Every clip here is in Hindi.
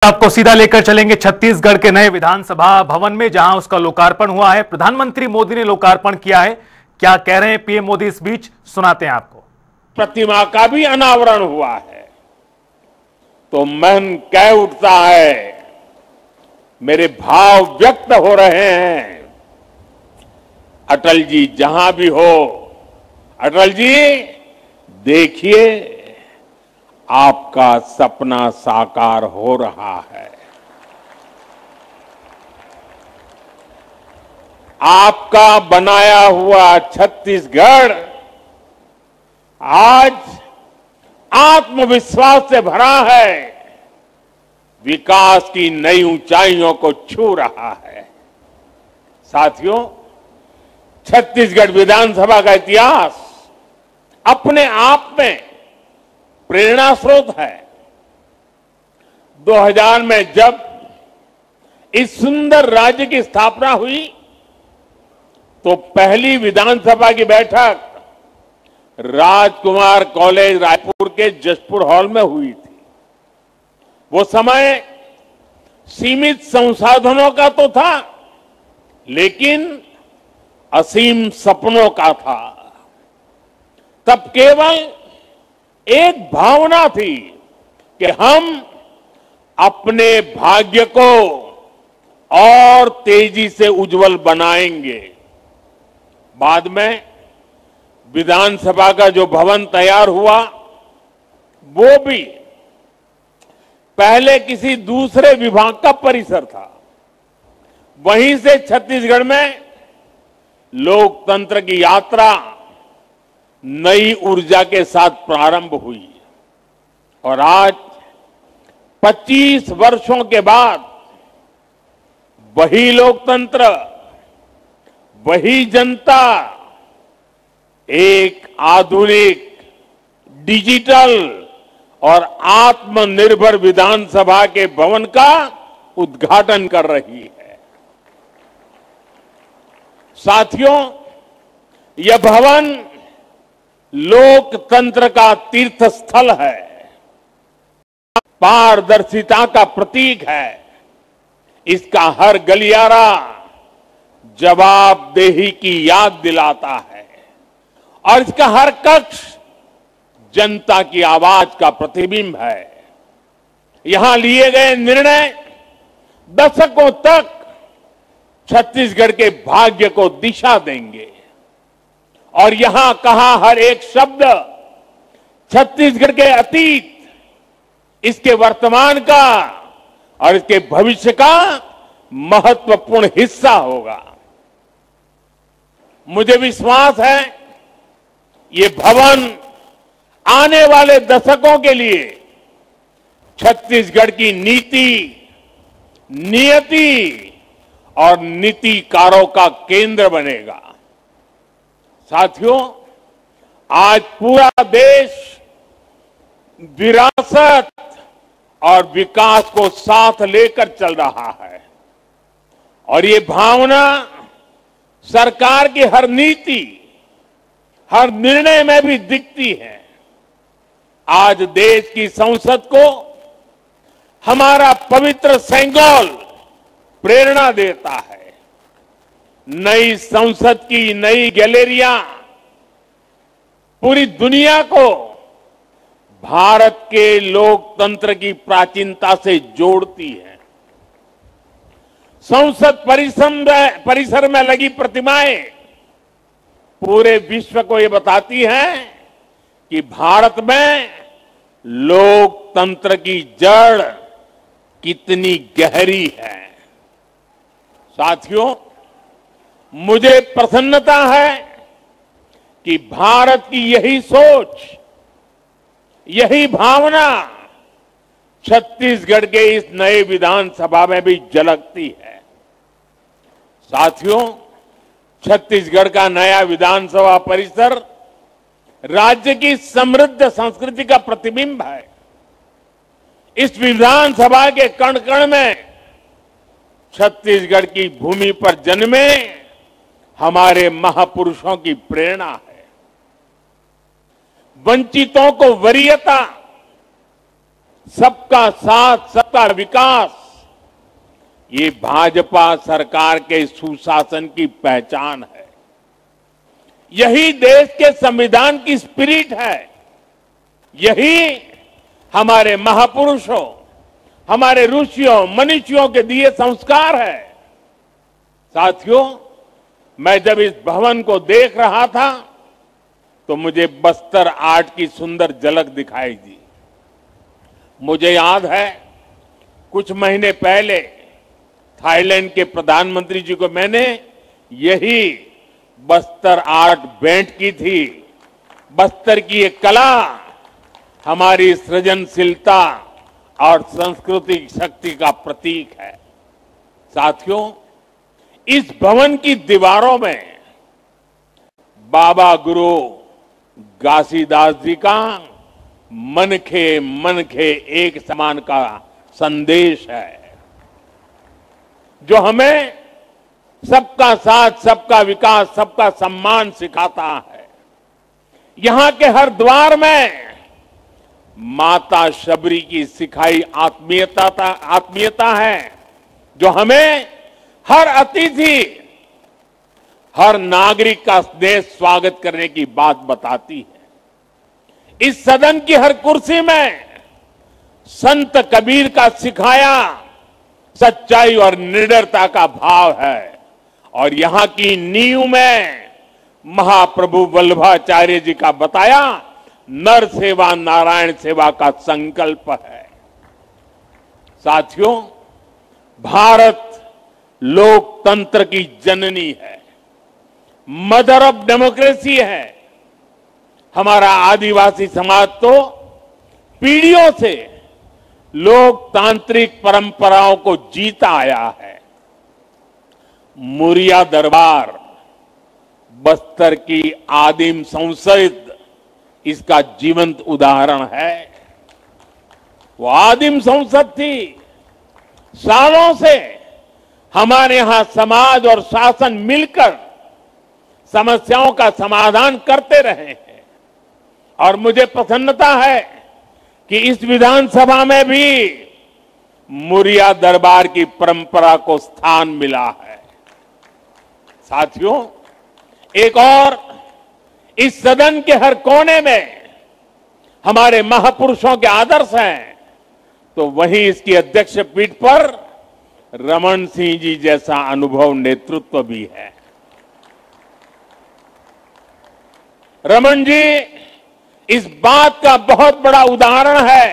आपको सीधा लेकर चलेंगे छत्तीसगढ़ के नए विधानसभा भवन में, जहां उसका लोकार्पण हुआ है। प्रधानमंत्री मोदी ने लोकार्पण किया है। क्या कह रहे हैं पीएम मोदी इस बीच, सुनाते हैं आपको। प्रतिमा का भी अनावरण हुआ है तो मन कह उठता है, मेरे भाव व्यक्त हो रहे हैं। अटल जी जहां भी हो, अटल जी देखिए आपका सपना साकार हो रहा है। आपका बनाया हुआ छत्तीसगढ़ आज आत्मविश्वास से भरा है, विकास की नई ऊंचाइयों को छू रहा है। साथियों, छत्तीसगढ़ विधानसभा का इतिहास अपने आप में प्रेरणा स्रोत है। 2000 में जब इस सुंदर राज्य की स्थापना हुई तो पहली विधानसभा की बैठक राजकुमार कॉलेज रायपुर के जशपुर हॉल में हुई थी। वो समय सीमित संसाधनों का तो था, लेकिन असीम सपनों का था। तब केवल एक भावना थी कि हम अपने भाग्य को और तेजी से उज्जवल बनाएंगे। बाद में विधानसभा का जो भवन तैयार हुआ, वो भी पहले किसी दूसरे विभाग का परिसर था। वहीं से छत्तीसगढ़ में लोकतंत्र की यात्रा नई ऊर्जा के साथ प्रारंभ हुई और आज 25 वर्षों के बाद वही लोकतंत्र, वही जनता एक आधुनिक, डिजिटल और आत्मनिर्भर विधानसभा के भवन का उद्घाटन कर रही है। साथियों, यह भवन लोकतंत्र का तीर्थ स्थल है, पारदर्शिता का प्रतीक है। इसका हर गलियारा जवाबदेही की याद दिलाता है और इसका हर कक्ष जनता की आवाज का प्रतिबिंब है। यहां लिए गए निर्णय दशकों तक छत्तीसगढ़ के भाग्य को दिशा देंगे और यहां कहा हर एक शब्द छत्तीसगढ़ के अतीत, इसके वर्तमान का और इसके भविष्य का महत्वपूर्ण हिस्सा होगा। मुझे विश्वास है ये भवन आने वाले दशकों के लिए छत्तीसगढ़ की नीति, नियति और नीतिकारों का केंद्र बनेगा। साथियों, आज पूरा देश विरासत और विकास को साथ लेकर चल रहा है और ये भावना सरकार की हर नीति, हर निर्णय में भी दिखती है। आज देश की संसद को हमारा पवित्र सेंगोल प्रेरणा देता है। नई संसद की नई गैलेरिया पूरी दुनिया को भारत के लोकतंत्र की प्राचीनता से जोड़ती है। संसद परिसर में लगी प्रतिमाएं पूरे विश्व को ये बताती हैं कि भारत में लोकतंत्र की जड़ कितनी गहरी है। साथियों, मुझे प्रसन्नता है कि भारत की यही सोच, यही भावना छत्तीसगढ़ के इस नए विधानसभा में भी झलकती है। साथियों, छत्तीसगढ़ का नया विधानसभा परिसर राज्य की समृद्ध संस्कृति का प्रतिबिंब है। इस विधानसभा के कण कण में छत्तीसगढ़ की भूमि पर जन्मे हमारे महापुरुषों की प्रेरणा है। वंचितों को वरीयता, सबका साथ, सबका विकास, ये भाजपा सरकार के सुशासन की पहचान है। यही देश के संविधान की स्पिरिट है। यही हमारे महापुरुषों, हमारे ऋषियों, मनीषियों के दिए संस्कार है। साथियों, मैं जब इस भवन को देख रहा था तो मुझे बस्तर आर्ट की सुंदर झलक दिखाई दी। मुझे याद है, कुछ महीने पहले थाईलैंड के प्रधानमंत्री जी को मैंने यही बस्तर आर्ट भेंट की थी। बस्तर की ये कला हमारी सृजनशीलता और सांस्कृतिक शक्ति का प्रतीक है। साथियों, इस भवन की दीवारों में बाबा गुरु घासीदास जी का मन खे एक समान का संदेश है, जो हमें सबका साथ, सबका विकास, सबका सम्मान सिखाता है। यहां के हर द्वार में माता शबरी की सिखाई आत्मीयता है, जो हमें हर अतिथि, हर नागरिक का स्नेह स्वागत करने की बात बताती है। इस सदन की हर कुर्सी में संत कबीर का सिखाया सच्चाई और निडरता का भाव है, और यहां की नींव में महाप्रभु वल्लभाचार्य जी का बताया नर सेवा नारायण सेवा का संकल्प है। साथियों, भारत लोकतंत्र की जननी है, मदर ऑफ डेमोक्रेसी है। हमारा आदिवासी समाज तो पीढ़ियों से लोकतांत्रिक परंपराओं को जीता आया है। मुरिया दरबार, बस्तर की आदिम संसद इसका जीवंत उदाहरण है। वो आदिम संसद थी। सालों से हमारे यहां समाज और शासन मिलकर समस्याओं का समाधान करते रहे हैं, और मुझे प्रसन्नता है कि इस विधानसभा में भी मुरिया दरबार की परंपरा को स्थान मिला है। साथियों, एक और, इस सदन के हर कोने में हमारे महापुरुषों के आदर्श हैं, तो वहीं इसकी अध्यक्ष पीठ पर रमन सिंह जी जैसा अनुभव नेतृत्व भी है। रमन जी इस बात का बहुत बड़ा उदाहरण है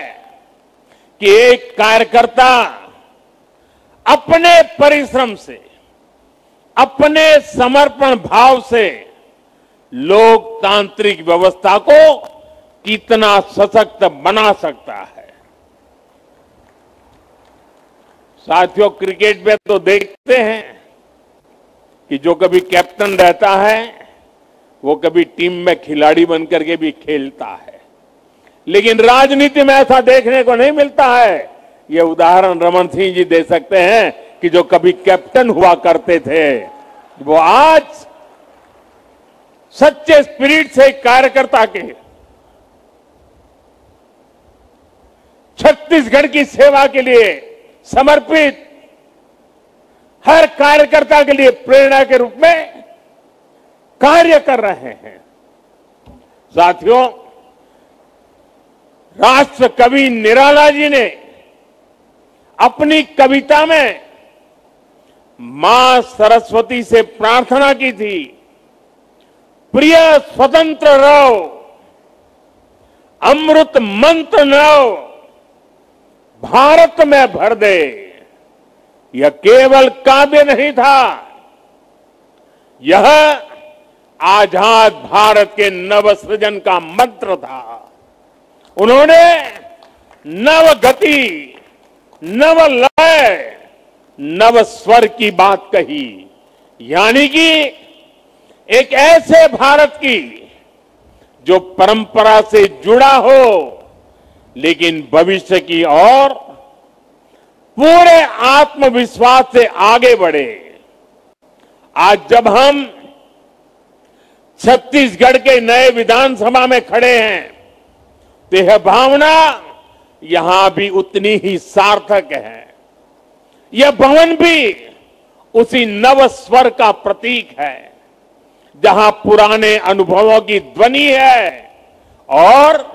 कि एक कार्यकर्ता अपने परिश्रम से, अपने समर्पण भाव से लोकतांत्रिक व्यवस्था को कितना सशक्त बना सकता है। साथियों, क्रिकेट में तो देखते हैं कि जो कभी कैप्टन रहता है वो कभी टीम में खिलाड़ी बनकर के भी खेलता है, लेकिन राजनीति में ऐसा देखने को नहीं मिलता है। ये उदाहरण रमन सिंह जी दे सकते हैं कि जो कभी कैप्टन हुआ करते थे, वो आज सच्चे स्पिरिट से कार्यकर्ता के छत्तीसगढ़ की सेवा के लिए समर्पित, हर कार्यकर्ता के लिए प्रेरणा के रूप में कार्य कर रहे हैं। साथियों, राष्ट्र कवि निराला जी ने अपनी कविता में मां सरस्वती से प्रार्थना की थी, प्रिय स्वतंत्र रहो, अमृत मंत्र नव भारत में भर दे। यह केवल काव्य नहीं था, यह आजाद भारत के नव सृजन का मंत्र था। उन्होंने नव गति, नव लय, नव स्वर की बात कही, यानी कि एक ऐसे भारत की जो परंपरा से जुड़ा हो लेकिन भविष्य की ओर पूरे आत्मविश्वास से आगे बढ़े। आज जब हम छत्तीसगढ़ के नए विधानसभा में खड़े हैं तो यह भावना यहां भी उतनी ही सार्थक है। यह भवन भी उसी नव स्वर का प्रतीक है, जहां पुराने अनुभवों की ध्वनि है और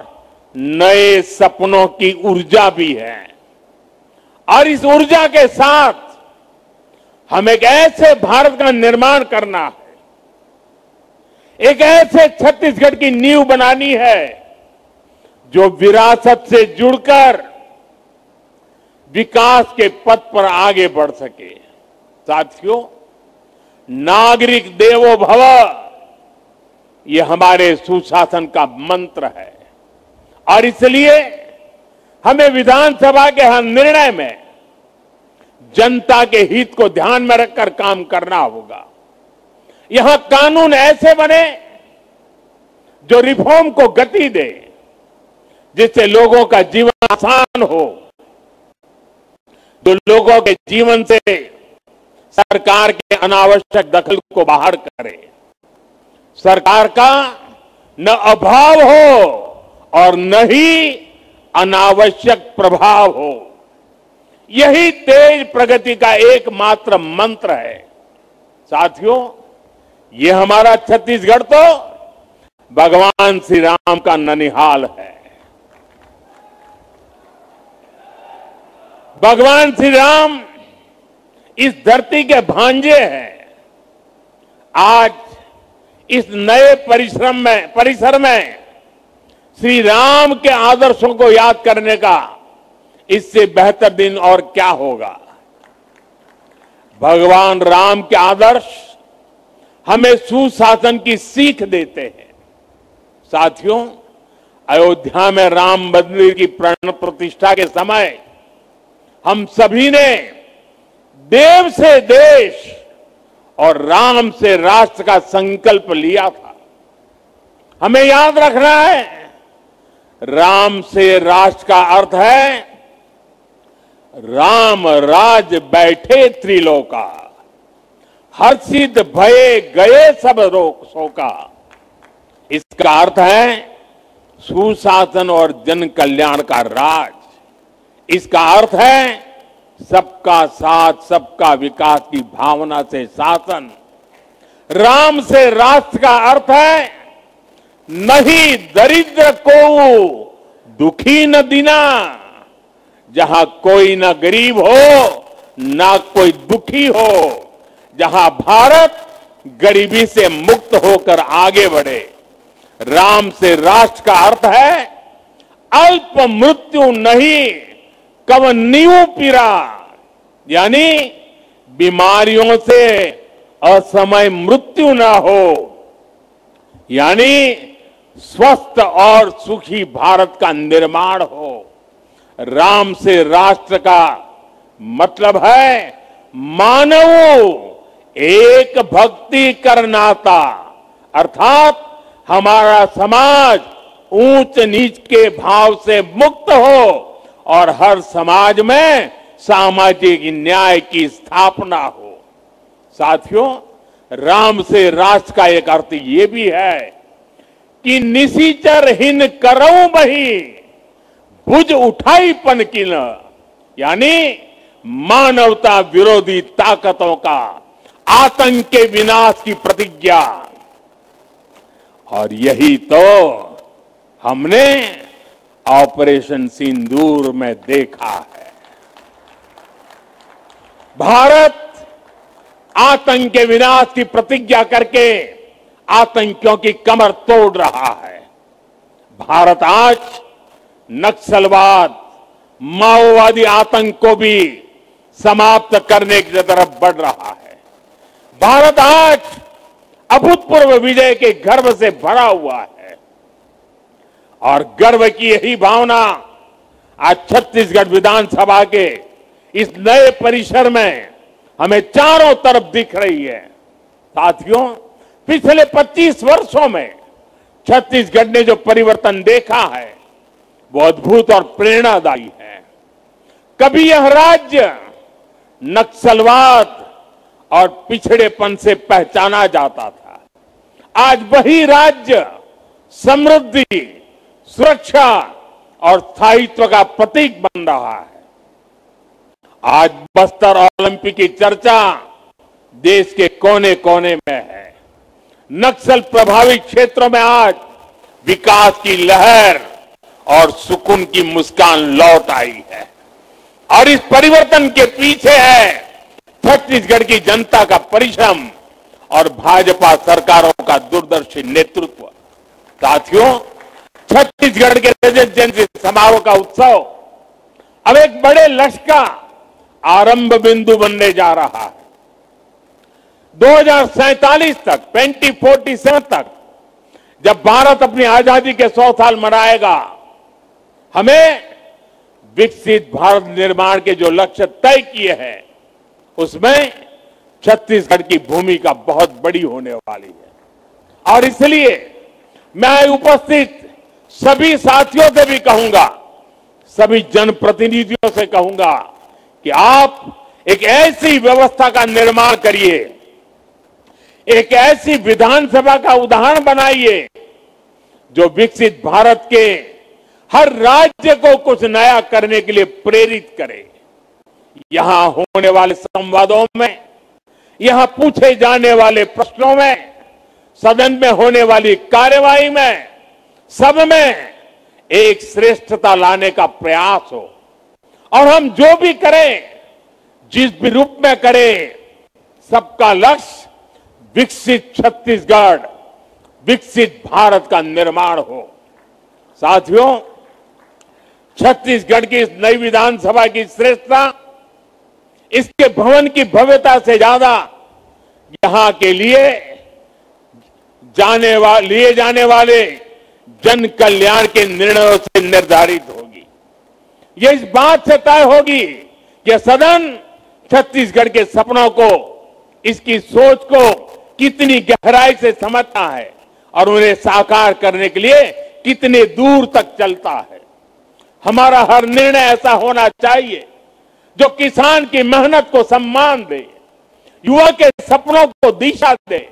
नए सपनों की ऊर्जा भी है। और इस ऊर्जा के साथ हमें एक ऐसे भारत का निर्माण करना है, एक ऐसे छत्तीसगढ़ की नींव बनानी है जो विरासत से जुड़कर विकास के पथ पर आगे बढ़ सके। साथियों, नागरिक देवो भव ये हमारे सुशासन का मंत्र है और इसलिए हमें विधानसभा के हर निर्णय में जनता के हित को ध्यान में रखकर काम करना होगा। यहां कानून ऐसे बने जो रिफॉर्म को गति दे, जिससे लोगों का जीवन आसान हो, जो लोगों के जीवन से सरकार के अनावश्यक दखल को बाहर करे, सरकार का न अभाव हो और न ही अनावश्यक प्रभाव हो। यही तेज प्रगति का एकमात्र मंत्र है। साथियों, ये हमारा छत्तीसगढ़ तो भगवान श्री राम का ननिहाल है। भगवान श्री राम इस धरती के भांजे हैं। आज इस नए परिसर में श्री राम के आदर्शों को याद करने का इससे बेहतर दिन और क्या होगा। भगवान राम के आदर्श हमें सुशासन की सीख देते हैं। साथियों, अयोध्या में राम मंदिर की प्राण प्रतिष्ठा के समय हम सभी ने देव से देश और राम से राष्ट्र का संकल्प लिया था। हमें याद रखना है, राम से राष्ट्र का अर्थ है राम राज बैठे त्रिलोका, हर्षित भये गए सब रोग शोका। इसका अर्थ है सुशासन और जन कल्याण का राज। इसका अर्थ है सबका साथ सबका विकास की भावना से शासन। राम से राष्ट्र का अर्थ है नहीं दरिद्र को दुखी न दीना, जहां कोई न गरीब हो ना कोई दुखी हो, जहां भारत गरीबी से मुक्त होकर आगे बढ़े। राम से राष्ट्र का अर्थ है अल्प मृत्यु नहीं कवन नींव पीरा, यानी बीमारियों से असमय मृत्यु ना हो, यानी स्वस्थ और सुखी भारत का निर्माण हो। राम से राष्ट्र का मतलब है मानव एक भक्ति करनाता, अर्थात हमारा समाज ऊंच नीच के भाव से मुक्त हो और हर समाज में सामाजिक न्याय की स्थापना हो। साथियों, राम से राष्ट्र का एक अर्थ ये भी है कि निशिचर हिन करऊं बही भुज उठाई पनकिन, यानी मानवता विरोधी ताकतों का आतंक के विनाश की प्रतिज्ञा। और यही तो हमने ऑपरेशन सिंदूर में देखा है। भारत आतंक के विनाश की प्रतिज्ञा करके आतंकियों की कमर तोड़ रहा है। भारत आज नक्सलवाद, माओवादी आतंक को भी समाप्त करने की तरफ बढ़ रहा है। भारत आज अभूतपूर्व विजय के गर्व से भरा हुआ है और गर्व की यही भावना आज छत्तीसगढ़ विधानसभा के इस नए परिसर में हमें चारों तरफ दिख रही है। साथियों, पिछले 25 वर्षों में छत्तीसगढ़ ने जो परिवर्तन देखा है वो अद्भुत और प्रेरणादायी है। कभी यह राज्य नक्सलवाद और पिछड़ेपन से पहचाना जाता था, आज वही राज्य समृद्धि, सुरक्षा और स्थायित्व का प्रतीक बन रहा है। आज बस्तर ओलंपिक की चर्चा देश के कोने कोने में है। नक्सल प्रभावित क्षेत्रों में आज विकास की लहर और सुकून की मुस्कान लौट आई है और इस परिवर्तन के पीछे है छत्तीसगढ़ की जनता का परिश्रम और भाजपा सरकारों का दूरदर्शी नेतृत्व। साथियों, छत्तीसगढ़ के रजत जयंती समारोह का उत्सव अब एक बड़े लक्ष्य का आरंभ बिंदु बनने जा रहा है। 2047 तक 2047 तक जब भारत अपनी आजादी के 100 साल मनाएगा, हमें विकसित भारत निर्माण के जो लक्ष्य तय किए हैं उसमें छत्तीसगढ़ की भूमिका बहुत बड़ी होने वाली है। और इसलिए मैं उपस्थित सभी साथियों से भी कहूंगा, सभी जनप्रतिनिधियों से कहूंगा कि आप एक ऐसी व्यवस्था का निर्माण करिए, एक ऐसी विधानसभा का उदाहरण बनाइए जो विकसित भारत के हर राज्य को कुछ नया करने के लिए प्रेरित करे। यहां होने वाले संवादों में, यहां पूछे जाने वाले प्रश्नों में, सदन में होने वाली कार्यवाही में, सब में एक श्रेष्ठता लाने का प्रयास हो। और हम जो भी करें, जिस भी रूप में करें, सबका लक्ष्य विकसित छत्तीसगढ़, विकसित भारत का निर्माण हो। साथियों, छत्तीसगढ़ की इस नई विधानसभा की श्रेष्ठता इसके भवन की भव्यता से ज्यादा यहां के लिए जाने वाले जन कल्याण के निर्णयों से निर्धारित होगी। यह इस बात से तय होगी कि सदन छत्तीसगढ़ के सपनों को, इसकी सोच को कितनी गहराई से समझता है और उन्हें साकार करने के लिए कितने दूर तक चलता है। हमारा हर निर्णय ऐसा होना चाहिए जो किसान की मेहनत को सम्मान दे, युवा के सपनों को दिशा दे,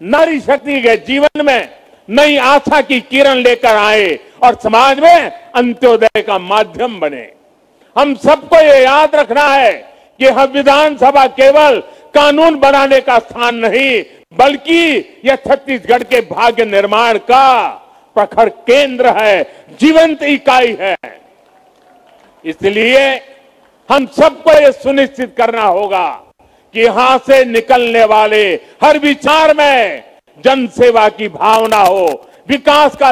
नारी शक्ति के जीवन में नई आशा की किरण लेकर आए और समाज में अंत्योदय का माध्यम बने। हम सबको ये याद रखना है कि हम विधानसभा केवल कानून बनाने का स्थान नहीं, बल्कि यह छत्तीसगढ़ के भाग्य निर्माण का प्रखर केंद्र है, जीवंत इकाई है। इसलिए हम सबको यह सुनिश्चित करना होगा कि यहां से निकलने वाले हर विचार में जन सेवा की भावना हो, विकास का